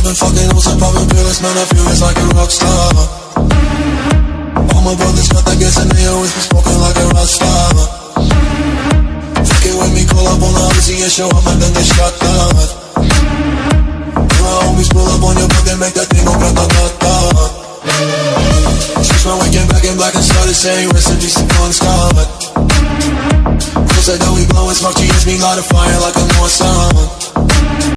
been fucking hoes and popping pills, man, I feel it's like a rock star. All my brothers got that gas and they always be smoking like a rock star. Fucking with me, call up on the Uzi and show up and then they shot down. And my homies pull up on your block and make that thing go grata-ta-ta. Switch my way, came back in black and started saying rest in peace to Bon Scott. Cause I know we blowing smoke, she hits me light a fire like a North Sun.